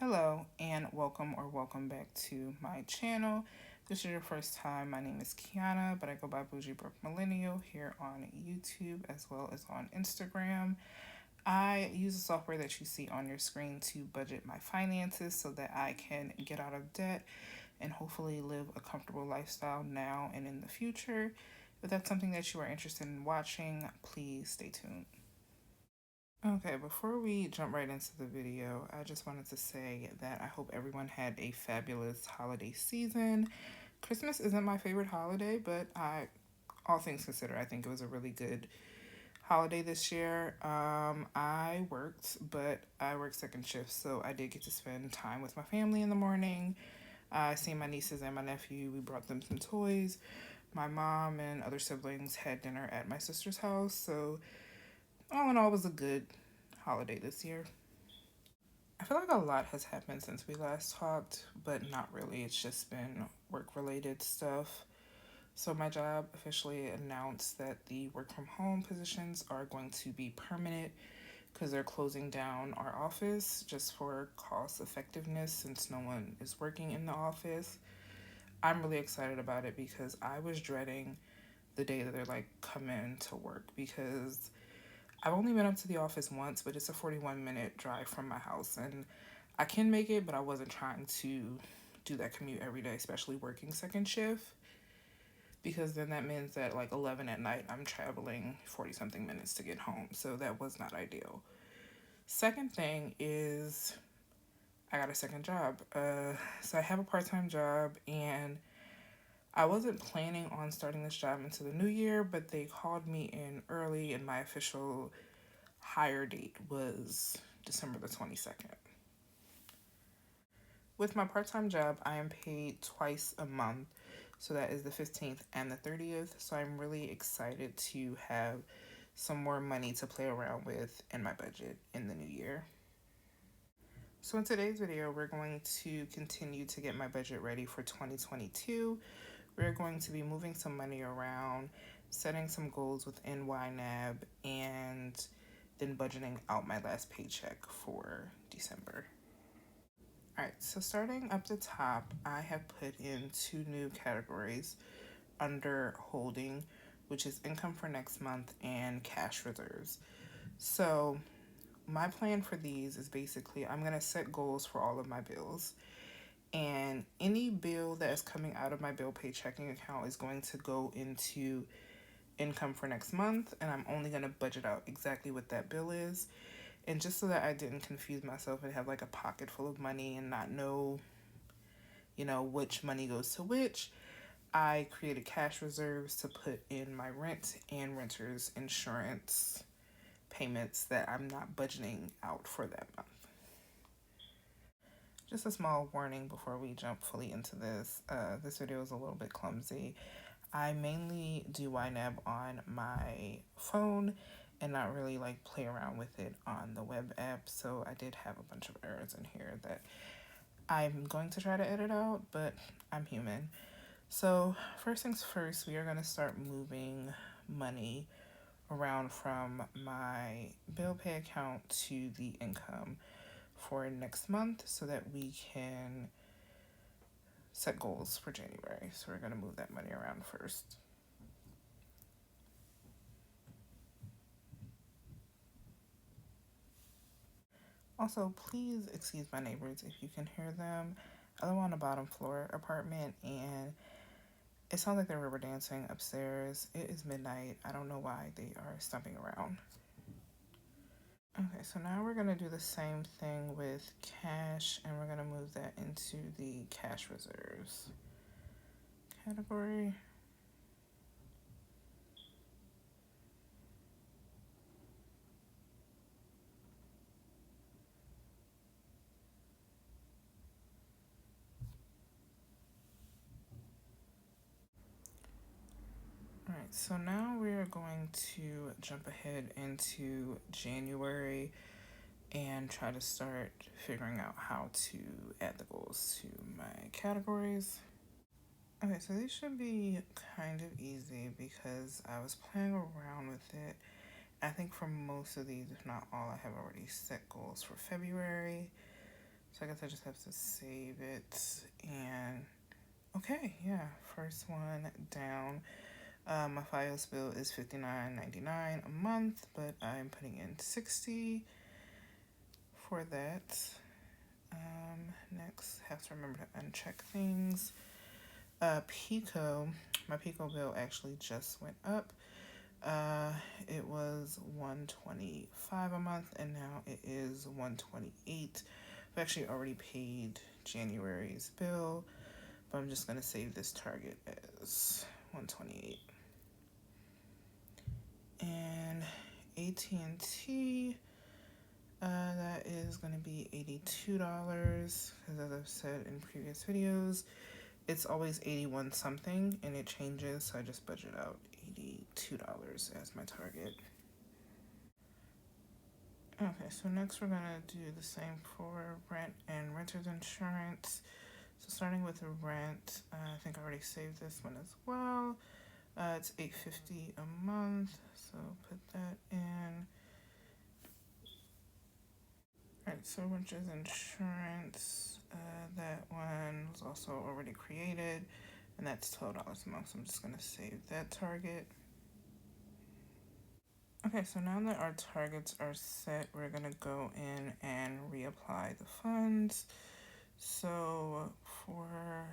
Hello and welcome back to my channel. If this is your first time, my name is Kiana, but I go by Bougie Broke Millennial here on YouTube as well as on Instagram. I use the software that you see on your screen to budget my finances so that I can get out of debt and hopefully live a comfortable lifestyle now and in the future. If that's something that you are interested in watching, please stay tuned. Okay, before we jump right into the video, I just wanted to say that I hope everyone had a fabulous holiday season. Christmas isn't my favorite holiday, but all things considered, I think it was a really good holiday this year. I worked, but I worked second shift, so I did get to spend time with my family in the morning. I seen my nieces and my nephew. We brought them some toys. My mom and other siblings had dinner at my sister's house, so all in all, it was a good holiday this year. I feel like a lot has happened since we last talked, but not really. It's just been work related stuff. So, my job officially announced that the work from home positions are going to be permanent because they're closing down our office just for cost effectiveness since no one is working in the office. I'm really excited about it because I was dreading the day that they're like, come in to work because I've only been up to the office once, but it's a 41-minute drive from my house. And I can make it, but I wasn't trying to do that commute every day, especially working second shift. Because then that means that like 11 at night, I'm traveling 40 something minutes to get home. So that was not ideal. Second thing is I got a second job. So I have a part-time job and I wasn't planning on starting this job into the new year, but they called me in early and my official hire date was December the 22nd. With my part-time job, I am paid twice a month. So that is the 15th and the 30th. So I'm really excited to have some more money to play around with in my budget in the new year. So in today's video, we're going to continue to get my budget ready for 2022. We're going to be moving some money around, setting some goals within YNAB, and then budgeting out my last paycheck for December. All right, so starting up the top, I have put in two new categories under holding, which is income for next month and cash reserves. So my plan for these is basically I'm going to set goals for all of my bills. And any bill that is coming out of my bill pay checking account is going to go into income for next month. And I'm only going to budget out exactly what that bill is. And just so that I didn't confuse myself and have like a pocket full of money and not know, which money goes to which, I created cash reserves to put in my rent and renter's insurance payments that I'm not budgeting out for that month. Just a small warning before we jump fully into this. This video is a little bit clumsy. I mainly do YNAB on my phone and not really like play around with it on the web app. So I did have a bunch of errors in here that I'm going to try to edit out, but I'm human. So first things first, we are going to start moving money around from my bill pay account to the income for next month so that we can set goals for January. So we're going to move that money around first. Also, please excuse my neighbors if you can hear them. I live on a bottom floor apartment and it sounds like they're river dancing upstairs. It is midnight. I don't know why they are stomping around. Okay, so now we're going to do the same thing with cash and we're going to move that into the cash reserves category. All right, so now we are going to jump ahead into January and try to start figuring out how to add the goals to my categories. Okay, so these should be kind of easy because I was playing around with it. I think for most of these, if not all, I have already set goals for February. So I guess I just have to save it. And okay, yeah, first one down. My FiOS bill is $59.99 a month, but I'm putting in $60 for that. Next, have to remember to uncheck things. Pico, my Pico bill actually just went up. It was $125 a month, and now it is $128. I've actually already paid January's bill, but I'm just gonna save this target as $128. And AT&T, that is going to be $82, because as I've said in previous videos, it's always 81 something and it changes, so I just budget out $82 as my target. Okay, so next we're gonna do the same for rent and renter's insurance. So starting with the rent, I think I already saved this one as well. It's $8.50 a month, so put that in. Alright, so renter's insurance, that one was also already created, and that's $12 a month, so I'm just gonna save that target. Okay, so now that our targets are set, we're gonna go in and reapply the funds. So for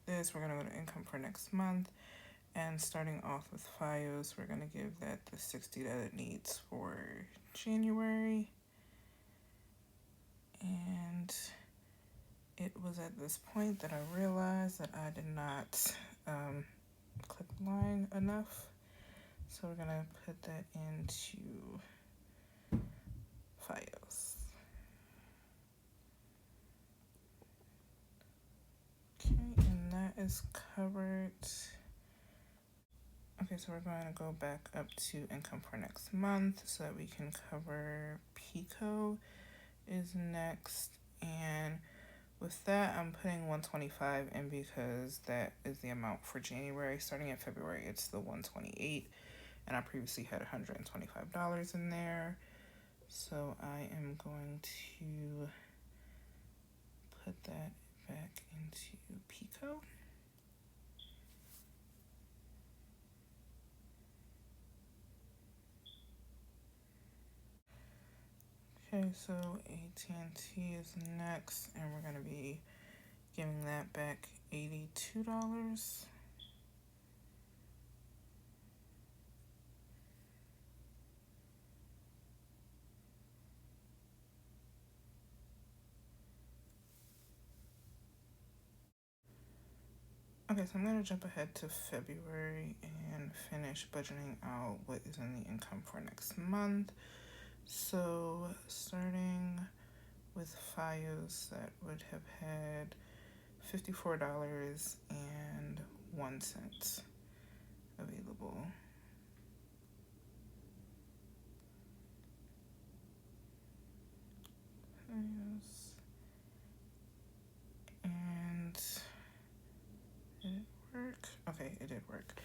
this, we're gonna go to income for next month, and starting off with FiOS, we're gonna give that the $60 that it needs for January. And it was at this point that I realized that I did not click line enough. So we're gonna put that into FiOS. Okay, and that is covered. Okay, so we're going to go back up to income for next month so that we can cover Pico is next. And with that, I'm putting $125 in because that is the amount for January. Starting in February, it's the $128, and I previously had $125 in there. So I am going to put that back into Pico. Okay, so AT&T is next, and we're going to be giving that back $82. Okay, so I'm going to jump ahead to February and finish budgeting out what is in the income for next month. So starting with FiOS, that would have had $54.01 available. FiOS. And did it work? Okay, it did work.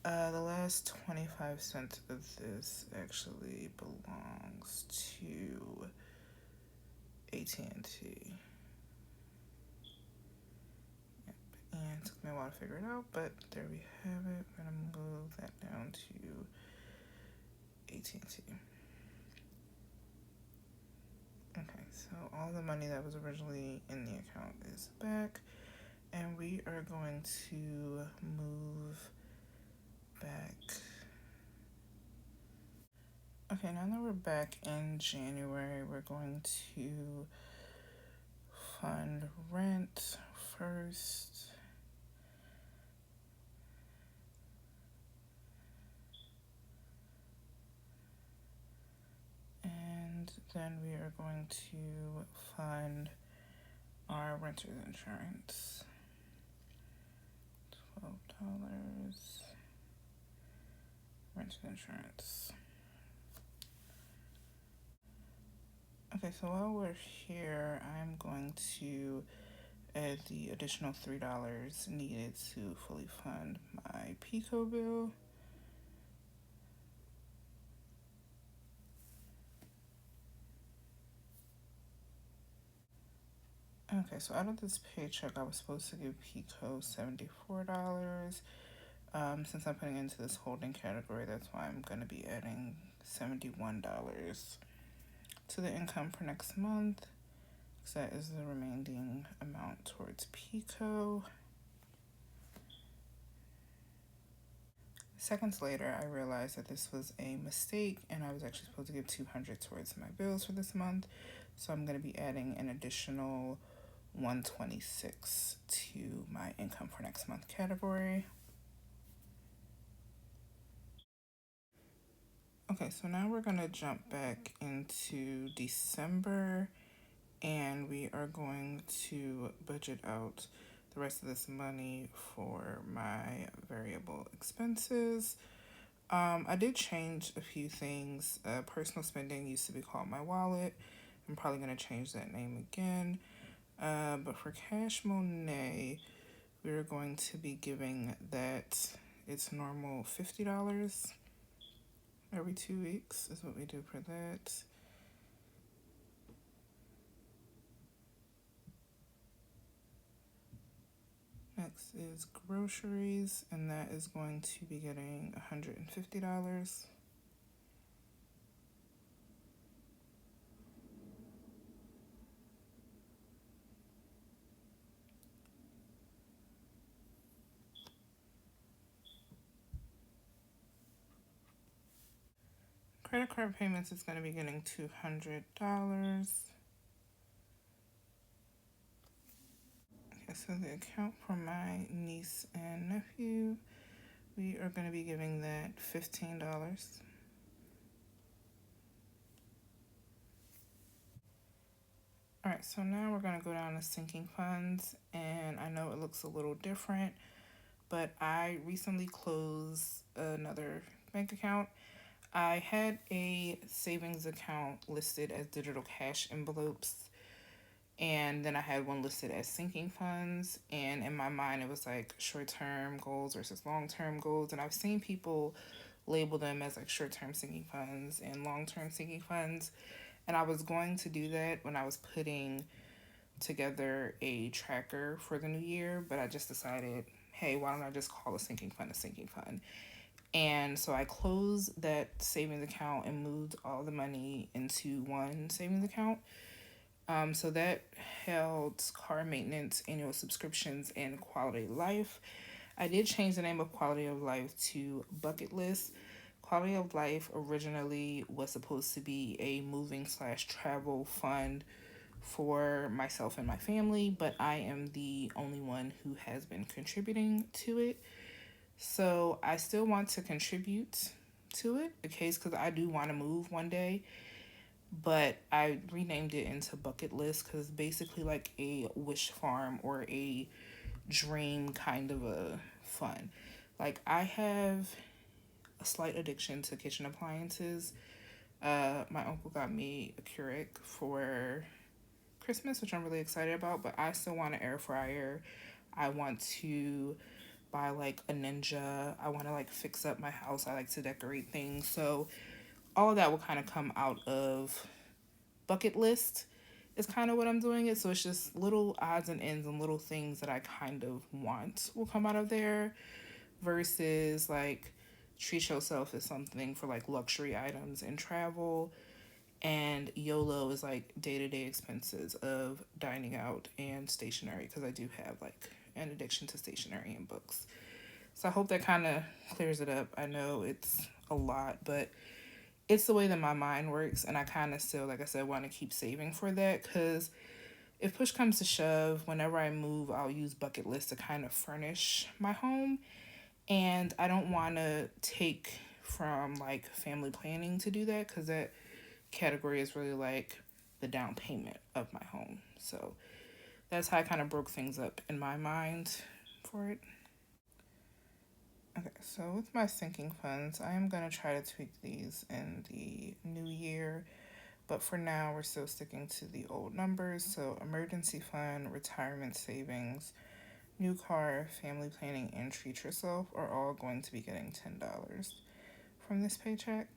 The last 25 cents of this actually belongs to AT&T. Yep, and it took me a while to figure it out, but there we have it. We're gonna move that down to AT&T. Okay, so all the money that was originally in the account is back, and we are going to move back. Okay, now that we're back in January, we're going to fund rent first. And then we are going to fund our renter's insurance. $12 renter's insurance. Okay, so while we're here, I'm going to add the additional $3 needed to fully fund my Pico bill. Okay, so out of this paycheck, I was supposed to give Pico $74. Since I'm putting into this holding category, that's why I'm going to be adding $71 to the income for next month. So that is the remaining amount towards Pico. Seconds later, I realized that this was a mistake and I was actually supposed to give $200 towards my bills for this month. So I'm going to be adding an additional $126 to my income for next month category. Okay, so now we're going to jump back into December and we are going to budget out the rest of this money for my variable expenses. I did change a few things. Personal spending used to be called my wallet. I'm probably going to change that name again. But for Cash Monet, we're going to be giving that its normal $50 every 2 weeks is what we do for that. Next is groceries, and that is going to be getting $150. Credit card payments is going to be getting $200. Okay, so the account for my niece and nephew, we are going to be giving that $15. All right, so now we're going to go down to sinking funds, and I know it looks a little different, but I recently closed another bank account. I had a savings account listed as digital cash envelopes, and then I had one listed as sinking funds, and in my mind it was like short-term goals versus long-term goals, and I've seen people label them as like short-term sinking funds and long-term sinking funds, and I was going to do that when I was putting together a tracker for the new year, but I just decided, hey, why don't I just call a sinking fund a sinking fund? And so I closed that savings account and moved all the money into one savings account. So that held car maintenance, annual subscriptions, and quality of life. I did change the name of quality of life to bucket list. Quality of life originally was supposed to be a moving/travel fund for myself and my family, but I am the only one who has been contributing to it. So I still want to contribute to it, the case because I do want to move one day, but I renamed it into bucket list because basically like a wish farm or a dream kind of a fun. Like I have a slight addiction to kitchen appliances. My uncle got me a Keurig for Christmas, which I'm really excited about, but I still want an air fryer. I want to buy like a Ninja. I want to like fix up my house. I like to decorate things. So all of that will kind of come out of bucket list is kind of what I'm doing it. So it's just little odds and ends and little things that I kind of want will come out of there versus like treat yourself as something for like luxury items and travel. And YOLO is like day-to-day expenses of dining out and stationery because I do have like an addiction to stationery and books. So I hope that kind of clears it up. I know it's a lot, but it's the way that my mind works. And I kind of still, like I said, want to keep saving for that because if push comes to shove, whenever I move, I'll use bucket list to kind of furnish my home. And I don't want to take from like family planning to do that because that category is really like the down payment of my home. So that's how I kind of broke things up in my mind for it. Okay, so with my sinking funds, I am going to try to tweak these in the new year. But for now, we're still sticking to the old numbers. So emergency fund, retirement savings, new car, family planning, and treat yourself are all going to be getting $10 from this paycheck.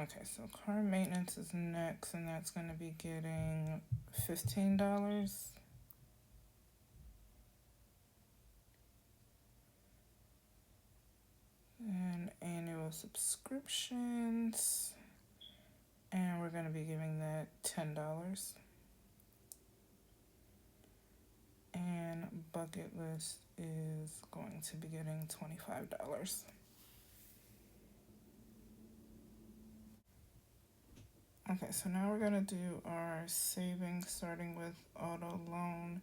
Okay, so car maintenance is next, and that's going to be getting $15. And annual subscriptions, and we're going to be giving that $10. And bucket list is going to be getting $25. Okay, so now we're going to do our savings starting with auto loan,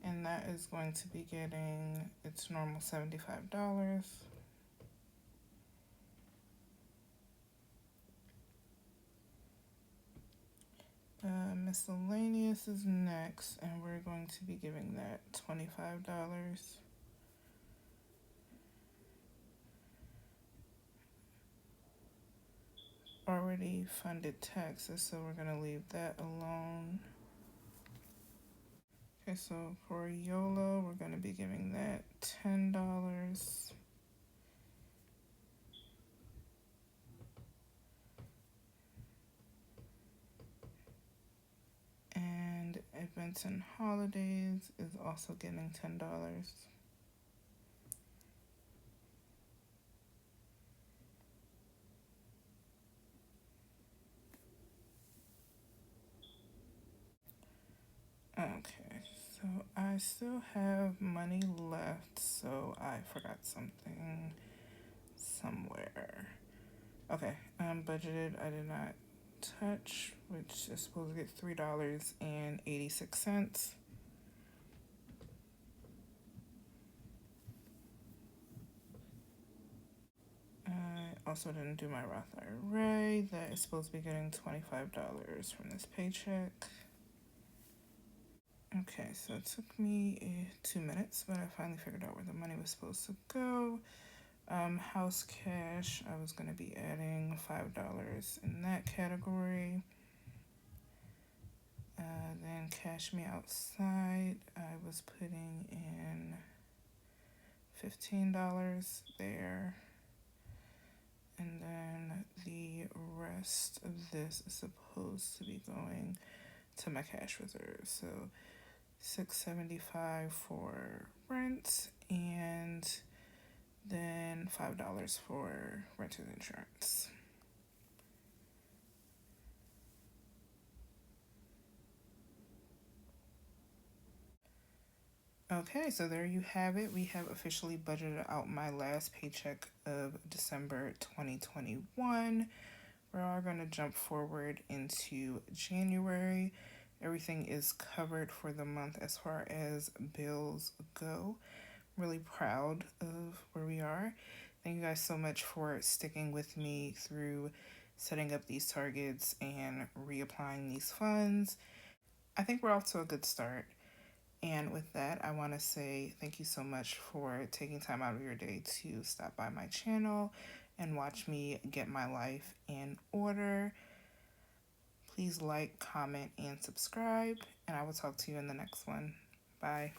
and that is going to be getting its normal $75. Miscellaneous is next, and we're going to be giving that $25. Already funded taxes, so we're going to leave that alone. Okay, so for YOLO, we're going to be giving that $10. And events and holidays is also getting $10. Okay, so I still have money left, so I forgot something somewhere. Okay, budgeted I did not touch, which is supposed to get $3.86. I also didn't do my Roth IRA. That is supposed to be getting $25 from this paycheck. Okay, so it took me 2 minutes, but I finally figured out where the money was supposed to go. House cash, I was going to be adding $5 in that category. Then cash me outside, I was putting in $15 there. And then the rest of this is supposed to be going to my cash reserve. So $6.75 for rent, and then $5 for renter's insurance. Okay, so there you have it. We have officially budgeted out my last paycheck of December 2021. We're going to jump forward into January. Everything is covered for the month as far as bills go. Really proud of where we are. Thank you guys so much for sticking with me through setting up these targets and reapplying these funds. I think we're off to a good start. And with that, I want to say thank you so much for taking time out of your day to stop by my channel and watch me get my life in order. Please like, comment, and subscribe, and I will talk to you in the next one. Bye.